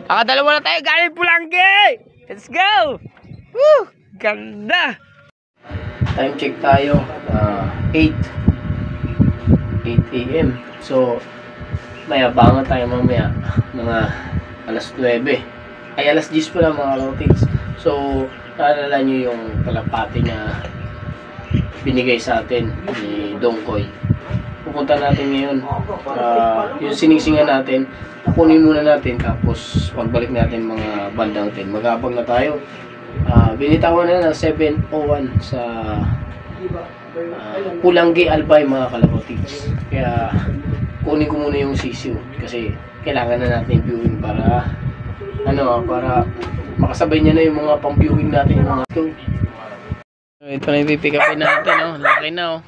Dalawa na tayo galing Pulanggi. Let's go. Woo! Ganda. Time check tayo. 8 AM. So, may abangan tayo mamaya. Mga alas 9. Ay, alas 10 pala mga kalapatids. So, naalala nyo yung kalapati na binigay sa atin ni Dongkoy. Pupunta natin ngayon. Yung siningsingan natin, kunin muna natin. Tapos, pagbalik natin mga bandang 10. Mag-aabang na tayo. Binitawan na ng 7:01 sa Pulanggi Albay mga kalapatids. Kaya, kunin ko muna yung sisiw. Kasi, kailangan na natin viewing para para makasabay niya na yung mga pang-viewing natin yung mga ito. Ito na yung pipick upin natin, oh. Laki na, oh.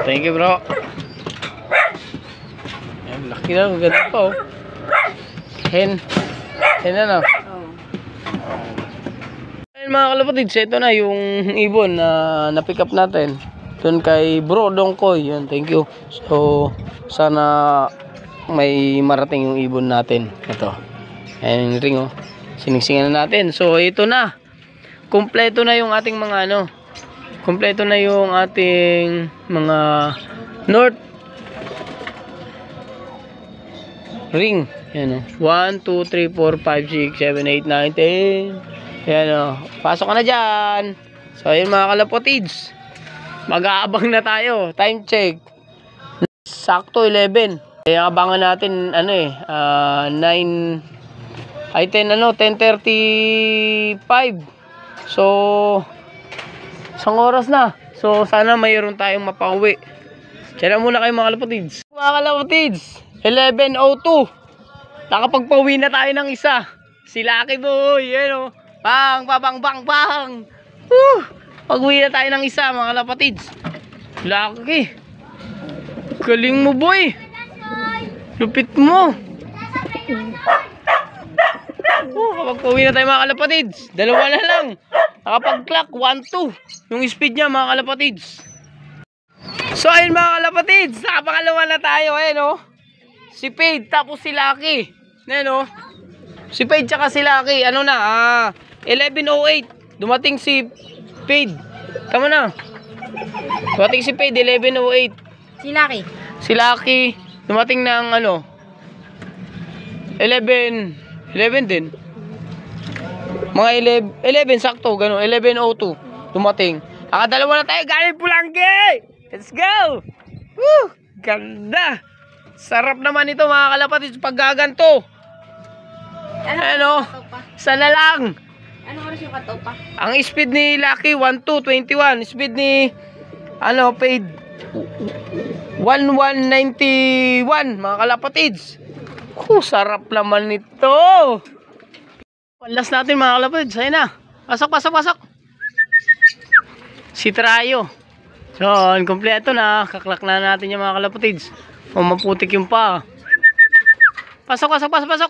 Thank you, bro. Ayan, laki na, maganda pa, oh. Hen na, no? Ayan mga kalapatids, ito na yung ibon na na-pick up natin. Doon kay bro Dongkoy. Yan, thank you. So, sana may marating yung ibon natin. Ito. Ayan yung ring, oh. Siningsingan na natin. So, ito na. Kompleto na yung ating mga kompleto na yung ating mga north ring. Ayan, oh. 1, 2, 3, 4, 5, 6, 7, 8, 9, 10. Ayan, oh. Pasok ka na dyan. So, ayun mga kalapatids. Mag-aabang na tayo. Time check. Sakto 11. Kaya abangan natin 10:35. So isang oras na. So sana mayroon tayong mapauwi. Diyan muna kayo mga kalapatids. Mga kalapatids, 11:02. Nakapagpauwi na tayo ng isa. Si Lucky Boy, yan, oh. Bang, bang, bang, bang. Pag-uwi na tayo ng isa mga kalapatids. Lucky. Galing mo, boy. Lupit mo. Kapag pauwi na tayo mga kalapatids, dalawa na lang. Nakapag-clock 1-2 yung speed niya mga kalapatids. So ayun mga kalapatids, nakapangalawa na tayo. Ayun, oh. Si Fade tapos si Lucky. Ayun, oh. Si Fade tsaka si Lucky. 11:08. Dumating si Fade. Tama na. Dumating si Fade 11:08. Si Lucky dumating ng 11 din. Mga 11 sakto, gano'n. 11:02 dumating. Dalawa na tayo galing Pulanggi. Let's go. Woo! Ganda. Sarap naman ito mga kalapatids pag gaganto. Sana lang. Ano oras yung kataw pa? Ang speed ni Lucky 12:21. Speed ni Fade 11:91 mga kalapatids. Sarap naman nito. Panlas natin mga kalapatids. Ayun na. Pasok. Si Trayo. So, kompleto na. Kaklak na natin yung mga kalapatids. Maputik yung pa. Pasok. Pasok. Pasok.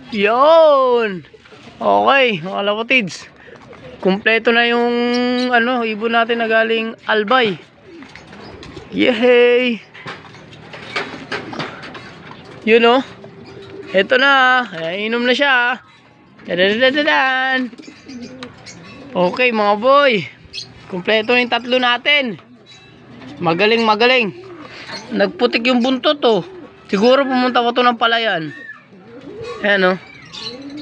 Yun. Okay, mga kalapatids. Kompleto na yung ibon natin na galing Albay. Yehey. Yun, oh. Ito na. Inom na siya. Dadadadadan. Okay mga boy. Kompleto na yung tatlo natin. Magaling. Nagputik yung buntot, oh. Siguro pumunta ko to ng palayan. Ayan, oh.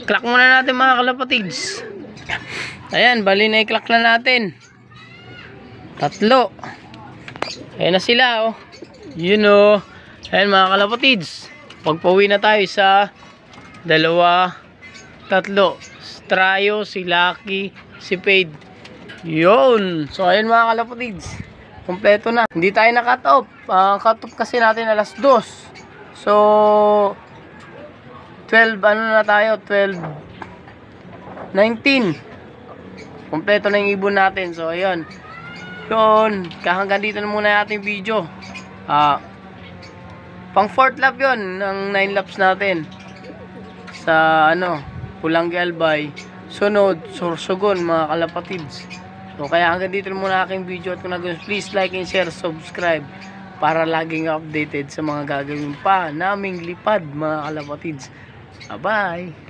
Clock muna natin mga kalapatids. Ayan, bali na i-clock na natin. Tatlo. Ayan na sila, oh. Yun, oh. Ayan mga kalapatids. Pagpauwi na tayo sa 2, 3. Trayo, si Lucky, si Fade. Yun. So ayan mga kalapatids. Kompleto na. Hindi tayo na-cut off. Cut off kasi natin alas 2. So 12 na tayo? 12:19. Kompleto na yung ibon natin. So ayun. Yun. Hanggang dito na muna yung ating video. Pang 4th lap yun ng 9 laps natin. Sa Pulanggi Albay, sunod, Sorsogon mga kalapatids. So kaya hanggang dito na muna aking video at kung nagustuhan, please like and share, subscribe para laging updated sa mga gagawin pa naming lipad mga kalapatids. Bye-bye!